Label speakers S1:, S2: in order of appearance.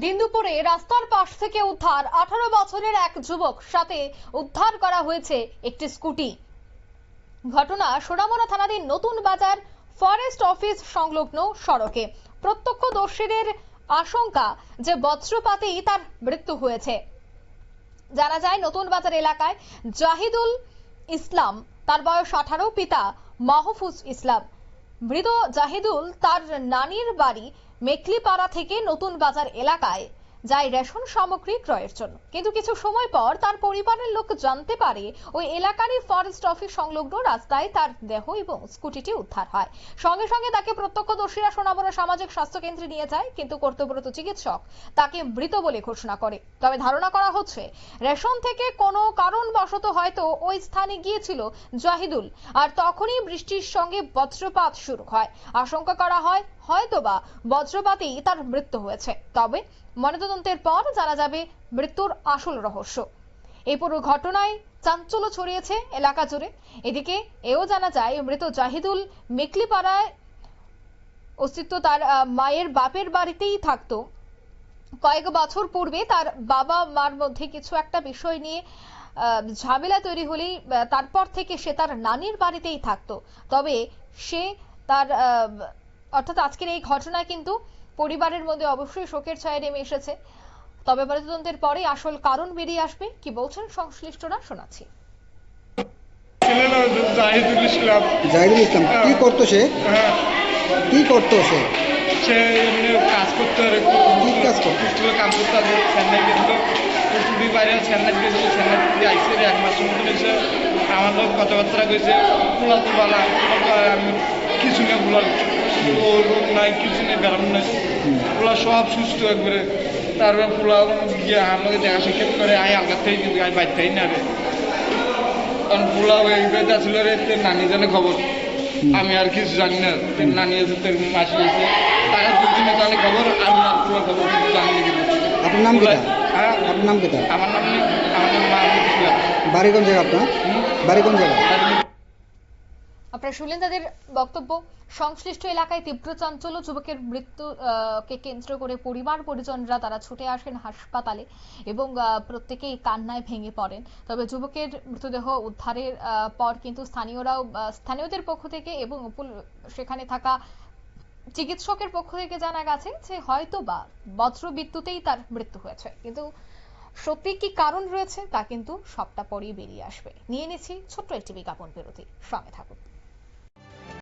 S1: দিন দুপুরে রাস্তার পাশ থেকে উদ্ধার 18 বছরের এক যুবক, সাথে উদ্ধার করা হয়েছে একটি স্কুটি। ঘটনা সোনামুড়া থানাধীন নতুন বাজার ফরেস্ট অফিস সংলগ্ন সড়কে। প্রত্যক্ষদর্শীদের আশঙ্কা যে বজ্রপাতেই তার মৃত্যু হয়েছে। জানা যায় নতুন বাজার এলাকায় জাহিদুল ইসলাম, তার বয়স 18, পিতা মাহফুজ ইসলাম। মৃত জাহিদুল তার নানির বাড়ি মেখলিপাড়া থেকে নতুন বাজার এলাকায় যায় রেশন সামগ্রী ক্রয়ের জন্য, কিন্তু কিছু সময় পর তার পরিবারের লোক জানতে পারে ওই এলাকারই ফরেস্ট অফিস সংলগ্ন রাস্তায় তার দেহ এবং স্কুটিটি উদ্ধার হয়। সঙ্গে সঙ্গে তাকে প্রত্যক্ষদর্শীরা সোনামুড়া সামাজিক স্বাস্থ্য কেন্দ্রে নিয়ে যায়, কিন্তু কর্তব্যরত চিকিৎসক তাকে মৃত বলে ঘোষণা করে। তবে ধারণা করা হচ্ছে রেশন থেকে কোনো কারণবশত হয়তো ওই স্থানে গিয়েছিল জাহিদুল, আর তখনই বৃষ্টির সঙ্গে বজ্রপাত শুরু হয়। আশঙ্কা করা হয় হয়তোবা বজ্রপাতেই তার মৃত্যু হয়েছে। তবে ময়নাতদন্তের পর জানা যাবে মৃত্যুর আসল রহস্য। এই পুরো ঘটনায় চাঞ্চল্য ছড়িয়েছে এলাকা জুড়ে। এদিকে এও জানা যায় মৃত জাহিদুল মেখলিপাড়ায় অস্তিত্ব তার মায়ের বাপের বাড়িতেই থাকতো। কয়েক বছর পূর্বে তার বাবা মার মধ্যে কিছু একটা বিষয় নিয়ে ঝামেলা তৈরি হলেই তারপর থেকে সে তার নানির বাড়িতেই থাকতো। তবে সে তার অর্থাৎ আজকের এই ঘটনায় কিন্তু পরিবারের মধ্যে অবশ্যই শোকের ছায়া নেমে এসেছে। তবে ময়নাতদন্তের পরে আসল কারণ বেরিয়ে আসবে। কি বলছেন সংশ্লিষ্টরা শোনাচ্ছি।
S2: জাহিদুল ইসলাম
S1: হ্যাঁ।
S2: কি করতো সে? সে এমনি কাজ করতো, আর
S1: কি কাজ করতো?
S2: স্কুলে কাজ করতো। আগে চেন্নাই গেছিল, ছুটি বাইরে চেন্নাই গেছিল। চেন্নাই থেকে আইসে 1 মাসের মতন এসে আমার লোক কথাবার্তা কইছে, পোলা তো বালা, আমি কিছু না বলার ও রোগ নাই, কিছু নেই, বেড়ানো নাই, পোলা সব সুস্থ একবারে। তারপরে পোলা গিয়ে আমার লোক দেখা সাক্ষাৎ করে, আই আলগা থেকে কিন্তু আমি বাইরতেই না রে। কারণ পোলা এইভাবে আসলে রে নানি জানে খবর, আমি আর কিছু জানি না। নানি আছে, তোর মাসি আছে, তারা দুজনে জানে খবর, আমি আর পুরো খবর কিছু জানি না।
S3: আপনার নাম কি?
S2: হ্যাঁ,
S3: আপনার নাম কি?
S2: আমার নাম মাহমুদ ইসলাম।
S3: বাড়ি কোন জায়গা আপনার? বাড়ি কোন জায়গা?
S1: আপনারা শুনলেন তাদের বক্তব্য। সংশ্লিষ্ট এলাকায় তীব্র চাঞ্চল্য। যুবকের মৃত্যুকে কেন্দ্র করে পরিবার পরিজনরা তারা ছুটে আসেন হাসপাতালে এবং প্রত্যেকেই কান্নায় ভেঙে পড়েন। তবে যুবকের মৃতদেহ উদ্ধারের পর কিন্তু স্থানীয়দের পক্ষ থেকে এবং সেখানে থাকা চিকিৎসকের পক্ষ থেকে জানা গেছে যে হয়তো বা বজ্রবিদ্যুতেই তার মৃত্যু হয়েছে, কিন্তু সত্যি কি কারণ রয়েছে তা কিন্তু সবটা পরেই বেরিয়ে আসবে। নিয়ে নিচ্ছি ছোট্ট একটি বিজ্ঞাপন বিরতি, সঙ্গে থাকুন।